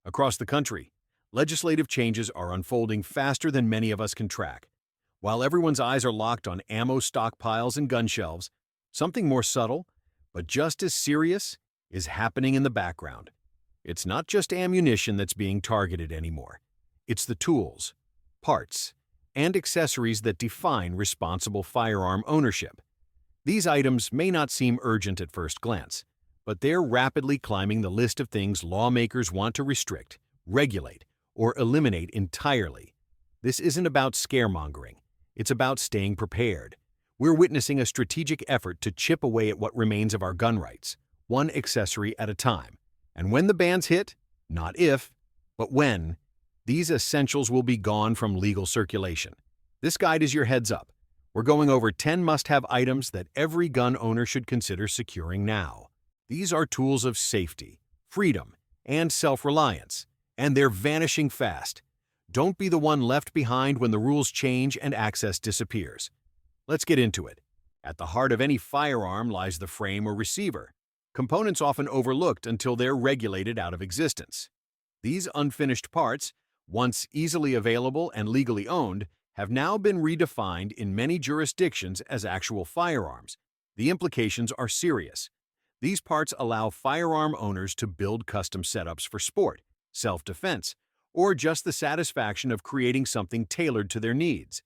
Across the country, legislative changes are unfolding faster than many of us can track. While everyone's eyes are locked on ammo stockpiles and gun shelves, something more subtle, but just as serious, is happening in the background. It's not just ammunition that's being targeted anymore. It's the tools, parts, and accessories that define responsible firearm ownership. These items may not seem urgent at first glance, but they're rapidly climbing the list of things lawmakers want to restrict, regulate, or eliminate entirely. This isn't about scaremongering. It's about staying prepared. We're witnessing a strategic effort to chip away at what remains of our gun rights, one accessory at a time. And when the bans hit, not if, but when, these essentials will be gone from legal circulation. This guide is your heads up. We're going over 10 must-have items that every gun owner should consider securing now. These are tools of safety, freedom, and self-reliance, and they're vanishing fast. Don't be the one left behind when the rules change and access disappears. Let's get into it. At the heart of any firearm lies the frame or receiver, components often overlooked until they're regulated out of existence. These unfinished parts, once easily available and legally owned, have now been redefined in many jurisdictions as actual firearms. The implications are serious. These parts allow firearm owners to build custom setups for sport, self-defense, or just the satisfaction of creating something tailored to their needs.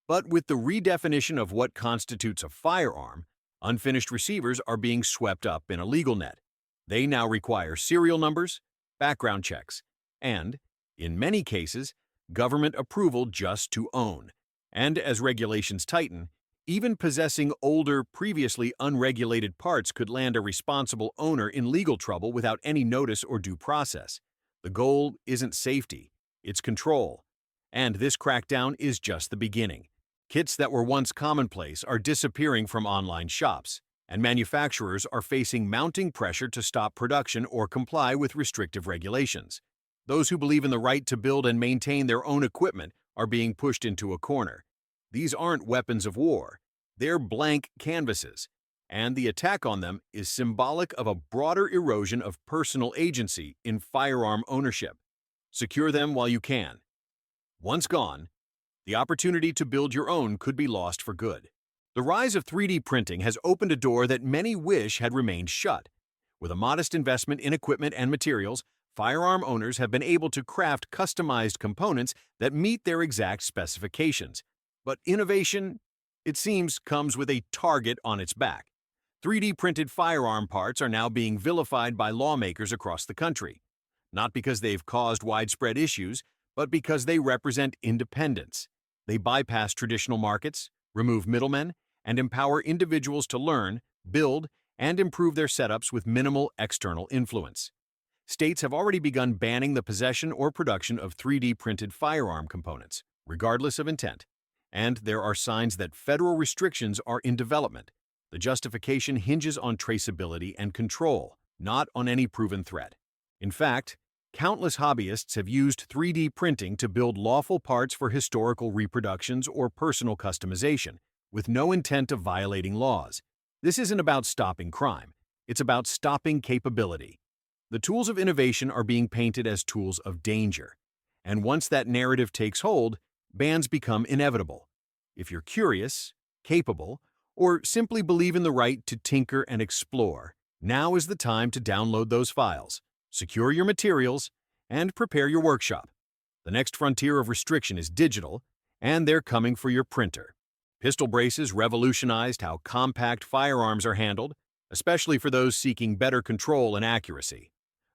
But with the redefinition of what constitutes a firearm, unfinished receivers are being swept up in a legal net. They now require serial numbers, background checks, and, in many cases, government approval just to own. And as regulations tighten, even possessing older, previously unregulated parts could land a responsible owner in legal trouble without any notice or due process. The goal isn't safety, it's control. And this crackdown is just the beginning. Kits that were once commonplace are disappearing from online shops, and manufacturers are facing mounting pressure to stop production or comply with restrictive regulations. Those who believe in the right to build and maintain their own equipment are being pushed into a corner. These aren't weapons of war, they're blank canvases, and the attack on them is symbolic of a broader erosion of personal agency in firearm ownership. Secure them while you can. Once gone, the opportunity to build your own could be lost for good. The rise of 3D printing has opened a door that many wish had remained shut. With a modest investment in equipment and materials, firearm owners have been able to craft customized components that meet their exact specifications. But innovation, it seems, comes with a target on its back. 3D printed firearm parts are now being vilified by lawmakers across the country, not because they've caused widespread issues, but because they represent independence. They bypass traditional markets, remove middlemen, and empower individuals to learn, build, and improve their setups with minimal external influence. States have already begun banning the possession or production of 3D printed firearm components, regardless of intent. And there are signs that federal restrictions are in development. The justification hinges on traceability and control, not on any proven threat. In fact, countless hobbyists have used 3D printing to build lawful parts for historical reproductions or personal customization, with no intent of violating laws. This isn't about stopping crime. It's about stopping capability. The tools of innovation are being painted as tools of danger. And once that narrative takes hold, bans become inevitable. If you're curious, capable, or simply believe in the right to tinker and explore, now is the time to download those files, secure your materials, and prepare your workshop. The next frontier of restriction is digital, and they're coming for your printer. Pistol braces revolutionized how compact firearms are handled, especially for those seeking better control and accuracy.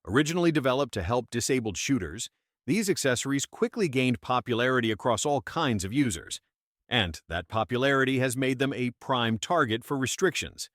Originally developed to help disabled shooters, these accessories quickly gained popularity across all kinds of users, and that popularity has made them a prime target for restrictions.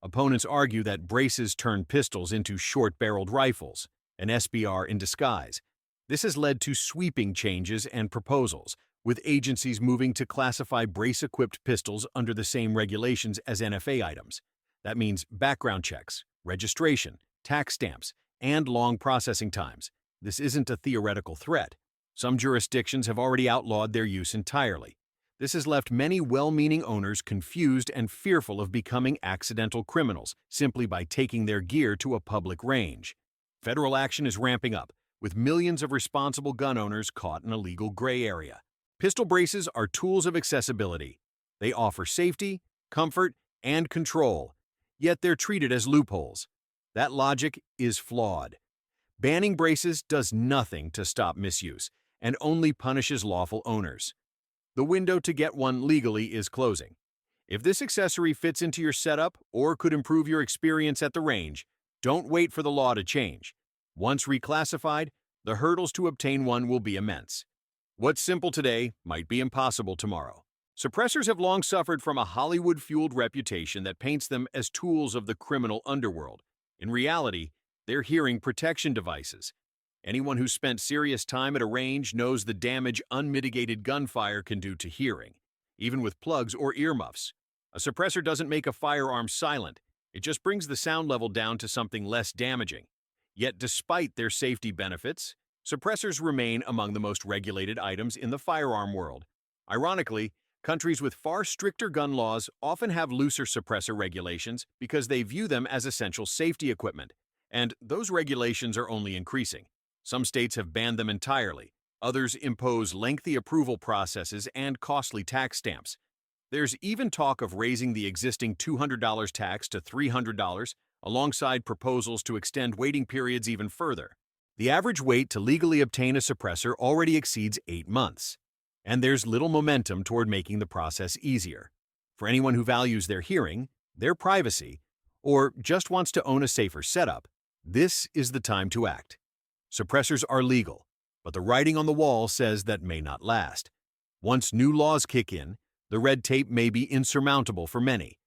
Opponents argue that braces turn pistols into short-barreled rifles, an SBR in disguise. This has led to sweeping changes and proposals, with agencies moving to classify brace-equipped pistols under the same regulations as NFA items. That means background checks, registration, tax stamps, and long processing times. This isn't a theoretical threat. Some jurisdictions have already outlawed their use entirely. This has left many well-meaning owners confused and fearful of becoming accidental criminals simply by taking their gear to a public range. Federal action is ramping up, with millions of responsible gun owners caught in a legal gray area. Pistol braces are tools of accessibility. They offer safety, comfort, and control, yet they're treated as loopholes. That logic is flawed. Banning braces does nothing to stop misuse and only punishes lawful owners. The window to get one legally is closing. If this accessory fits into your setup or could improve your experience at the range, don't wait for the law to change. Once reclassified, the hurdles to obtain one will be immense. What's simple today might be impossible tomorrow. Suppressors have long suffered from a Hollywood-fueled reputation that paints them as tools of the criminal underworld. In reality, they're hearing protection devices. Anyone who's spent serious time at a range knows the damage unmitigated gunfire can do to hearing, even with plugs or earmuffs. A suppressor doesn't make a firearm silent, it just brings the sound level down to something less damaging. Yet despite their safety benefits, suppressors remain among the most regulated items in the firearm world. Ironically, countries with far stricter gun laws often have looser suppressor regulations because they view them as essential safety equipment, and those regulations are only increasing. Some states have banned them entirely, others impose lengthy approval processes and costly tax stamps. There's even talk of raising the existing $200 tax to $300, alongside proposals to extend waiting periods even further. The average wait to legally obtain a suppressor already exceeds 8 months, and there's little momentum toward making the process easier. For anyone who values their hearing, their privacy, or just wants to own a safer setup, this is the time to act. Suppressors are legal, but the writing on the wall says that may not last. Once new laws kick in, the red tape may be insurmountable for many.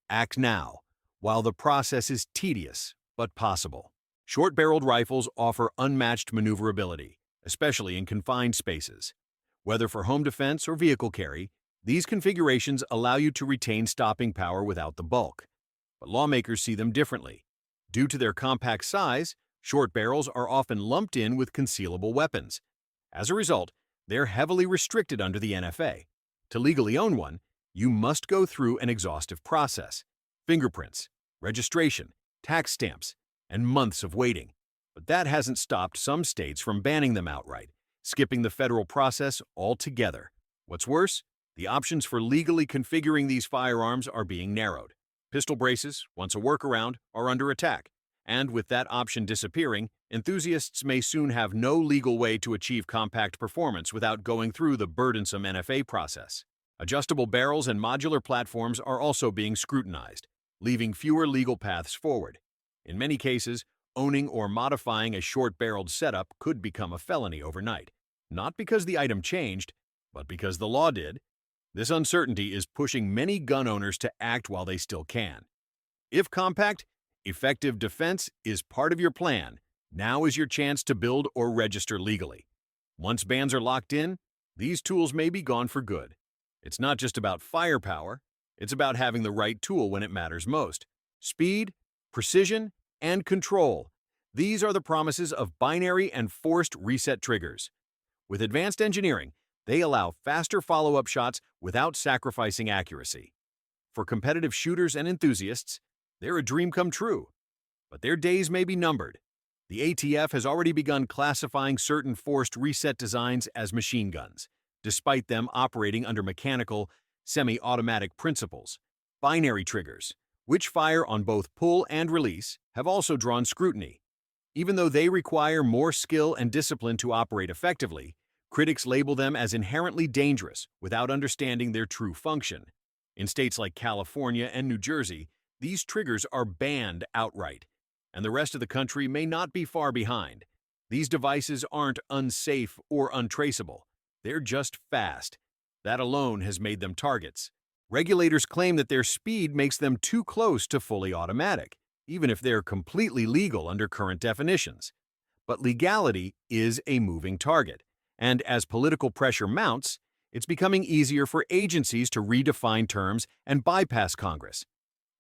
Act now, while the process is tedious but possible. Short-barreled rifles offer unmatched maneuverability, especially in confined spaces. Whether for home defense or vehicle carry, these configurations allow you to retain stopping power without the bulk. But lawmakers see them differently. Due to their compact size, short barrels are often lumped in with concealable weapons. As a result, they're heavily restricted under the NFA. To legally own one, you must go through an exhaustive process: fingerprints, registration, tax stamps, and months of waiting. But that hasn't stopped some states from banning them outright, skipping the federal process altogether. What's worse, the options for legally configuring these firearms are being narrowed. Pistol braces, once a workaround, are under attack, and with that option disappearing, enthusiasts may soon have no legal way to achieve compact performance without going through the burdensome NFA process. Adjustable barrels and modular platforms are also being scrutinized, leaving fewer legal paths forward. In many cases, owning or modifying a short-barreled setup could become a felony overnight, not because the item changed, but because the law did. This uncertainty is pushing many gun owners to act while they still can. If compact, effective defense is part of your plan, now is your chance to build or register legally. Once bans are locked in, these tools may be gone for good. It's not just about firepower, it's about having the right tool when it matters most. Speed, precision, and control. These are the promises of binary and forced reset triggers. With advanced engineering, they allow faster follow-up shots without sacrificing accuracy. For competitive shooters and enthusiasts, they're a dream come true. But their days may be numbered. The ATF has already begun classifying certain forced reset designs as machine guns, despite them operating under mechanical, semi-automatic principles. Binary triggers, which fire on both pull and release, have also drawn scrutiny. Even though they require more skill and discipline to operate effectively, critics label them as inherently dangerous without understanding their true function. In states like California and New Jersey, these triggers are banned outright, and the rest of the country may not be far behind. These devices aren't unsafe or untraceable. They're just fast. That alone has made them targets. Regulators claim that their speed makes them too close to fully automatic, even if they're completely legal under current definitions. But legality is a moving target, and as political pressure mounts, it's becoming easier for agencies to redefine terms and bypass Congress.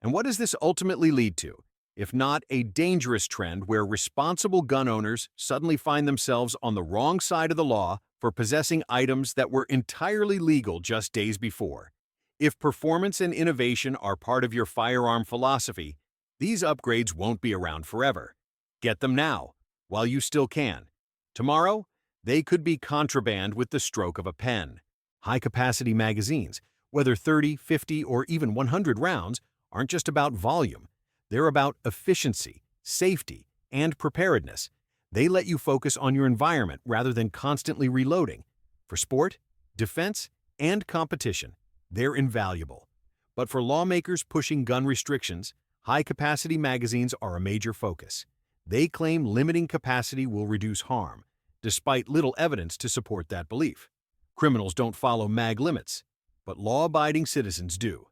And what does this ultimately lead to, if not a dangerous trend where responsible gun owners suddenly find themselves on the wrong side of the law for possessing items that were entirely legal just days before? If performance and innovation are part of your firearm philosophy, these upgrades won't be around forever. Get them now, while you still can. Tomorrow, they could be contraband with the stroke of a pen. High-capacity magazines, whether 30, 50, or even 100 rounds, aren't just about volume. They're about efficiency, safety, and preparedness. They let you focus on your environment rather than constantly reloading. For sport, defense, and competition, they're invaluable. But for lawmakers pushing gun restrictions, high-capacity magazines are a major focus. They claim limiting capacity will reduce harm, despite little evidence to support that belief. Criminals don't follow mag limits, but law-abiding citizens do.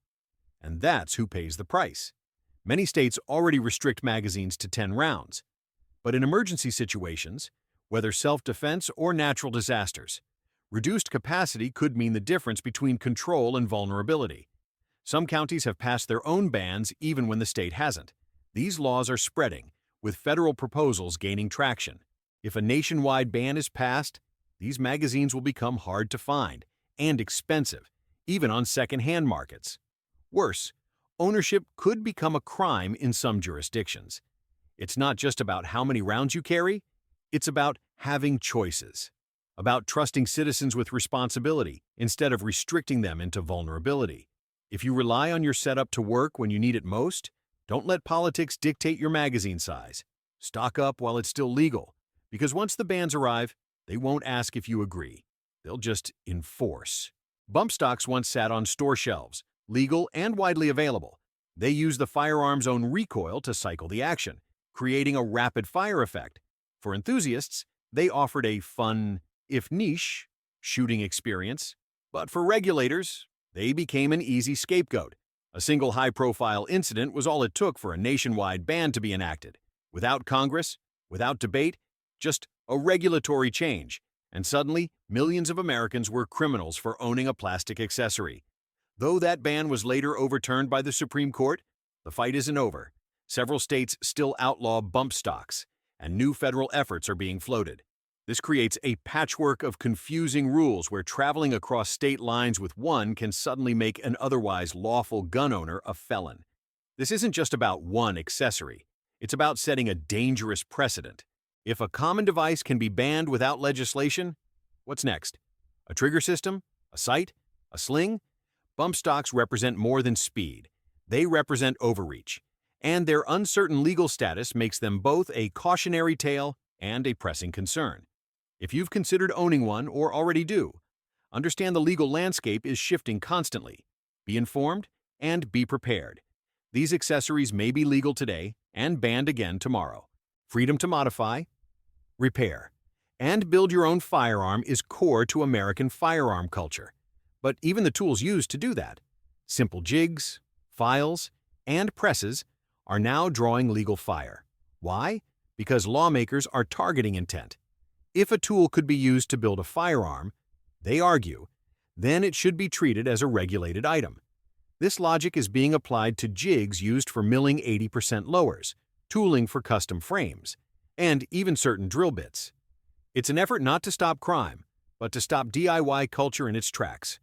And that's who pays the price. Many states already restrict magazines to 10 rounds. But in emergency situations, whether self-defense or natural disasters, reduced capacity could mean the difference between control and vulnerability. Some counties have passed their own bans even when the state hasn't. These laws are spreading, with federal proposals gaining traction. If a nationwide ban is passed, these magazines will become hard to find and expensive, even on second-hand markets. Worse, ownership could become a crime in some jurisdictions. It's not just about how many rounds you carry, it's about having choices, about trusting citizens with responsibility instead of restricting them into vulnerability. If you rely on your setup to work when you need it most, don't let politics dictate your magazine size. Stock up while it's still legal, because once the bans arrive, they won't ask if you agree. They'll just enforce. Bump stocks once sat on store shelves, legal and widely available. They use the firearm's own recoil to cycle the action, creating a rapid-fire effect. For enthusiasts, they offered a fun, if niche, shooting experience. But for regulators, they became an easy scapegoat. A single high-profile incident was all it took for a nationwide ban to be enacted. Without Congress, without debate, just a regulatory change, and suddenly millions of Americans were criminals for owning a plastic accessory. Though that ban was later overturned by the Supreme Court, the fight isn't over. Several states still outlaw bump stocks, and new federal efforts are being floated. This creates a patchwork of confusing rules where traveling across state lines with one can suddenly make an otherwise lawful gun owner a felon. This isn't just about one accessory. It's about setting a dangerous precedent. If a common device can be banned without legislation, what's next? A trigger system? A sight? A sling? Bump stocks represent more than speed. They represent overreach, and their uncertain legal status makes them both a cautionary tale and a pressing concern. If you've considered owning one or already do, understand the legal landscape is shifting constantly. Be informed and be prepared. These accessories may be legal today and banned again tomorrow. Freedom to modify, repair, and build your own firearm is core to American firearm culture. But even the tools used to do that, simple jigs, files, and presses, are now drawing legal fire. Why? Because lawmakers are targeting intent. If a tool could be used to build a firearm, they argue, then it should be treated as a regulated item. This logic is being applied to jigs used for milling 80% lowers, tooling for custom frames, and even certain drill bits. It's an effort not to stop crime, but to stop DIY culture in its tracks.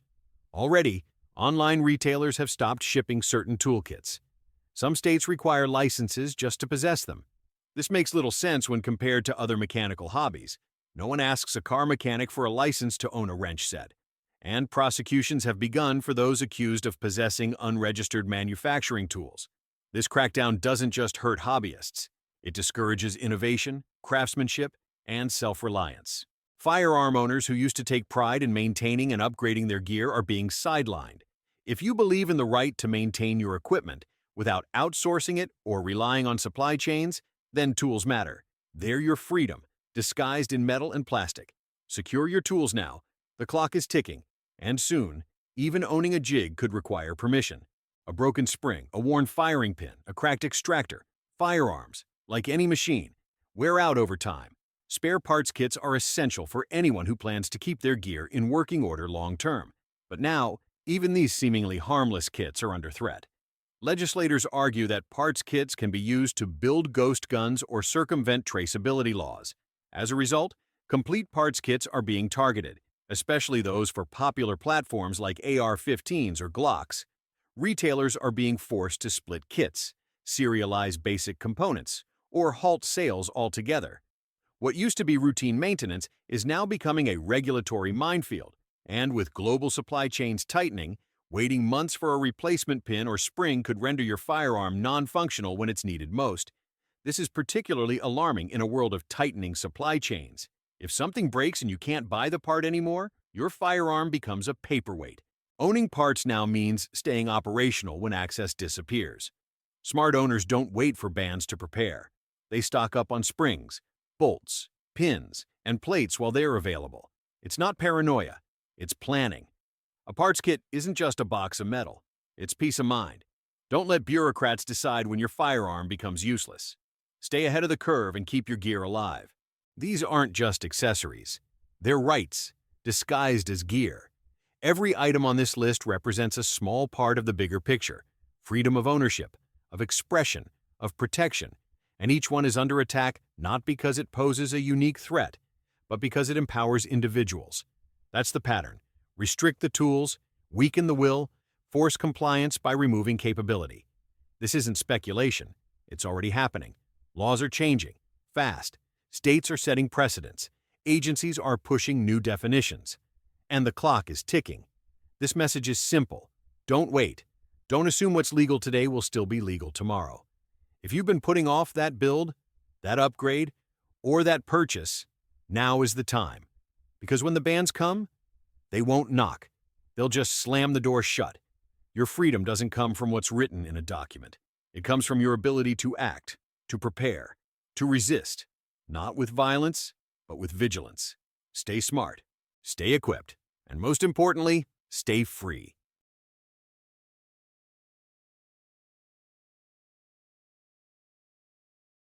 Already, online retailers have stopped shipping certain toolkits. Some states require licenses just to possess them. This makes little sense when compared to other mechanical hobbies. No one asks a car mechanic for a license to own a wrench set. And prosecutions have begun for those accused of possessing unregistered manufacturing tools. This crackdown doesn't just hurt hobbyists. It discourages innovation, craftsmanship, and self-reliance. Firearm owners who used to take pride in maintaining and upgrading their gear are being sidelined. If you believe in the right to maintain your equipment without outsourcing it or relying on supply chains, then tools matter. They're your freedom, disguised in metal and plastic. Secure your tools now. The clock is ticking, and soon, even owning a jig could require permission. A broken spring, a worn firing pin, a cracked extractor. Firearms, like any machine, wear out over time. Spare parts kits are essential for anyone who plans to keep their gear in working order long-term. But now, even these seemingly harmless kits are under threat. Legislators argue that parts kits can be used to build ghost guns or circumvent traceability laws. As a result, complete parts kits are being targeted, especially those for popular platforms like AR-15s or Glocks. Retailers are being forced to split kits, serialize basic components, or halt sales altogether. What used to be routine maintenance is now becoming a regulatory minefield, and with global supply chains tightening, waiting months for a replacement pin or spring could render your firearm non-functional when it's needed most. This is particularly alarming in a world of tightening supply chains. If something breaks and you can't buy the part anymore, your firearm becomes a paperweight. Owning parts now means staying operational when access disappears. Smart owners don't wait for bans to prepare. They stock up on springs, bolts, pins, and plates while they're available. It's not paranoia, it's planning. A parts kit isn't just a box of metal, it's peace of mind. Don't let bureaucrats decide when your firearm becomes useless. Stay ahead of the curve and keep your gear alive. These aren't just accessories. They're rights, disguised as gear. Every item on this list represents a small part of the bigger picture: freedom of ownership, of expression, of protection, and each one is under attack not because it poses a unique threat, but because it empowers individuals. That's the pattern. Restrict the tools, weaken the will, force compliance by removing capability. This isn't speculation. It's already happening. Laws are changing, fast. States are setting precedents. Agencies are pushing new definitions. And the clock is ticking. This message is simple. Don't wait. Don't assume what's legal today will still be legal tomorrow. If you've been putting off that build, that upgrade, or that purchase, now is the time. Because when the bans come, they won't knock. They'll just slam the door shut. Your freedom doesn't come from what's written in a document. It comes from your ability to act, to prepare, to resist, not with violence, but with vigilance. Stay smart, stay equipped, and most importantly, stay free.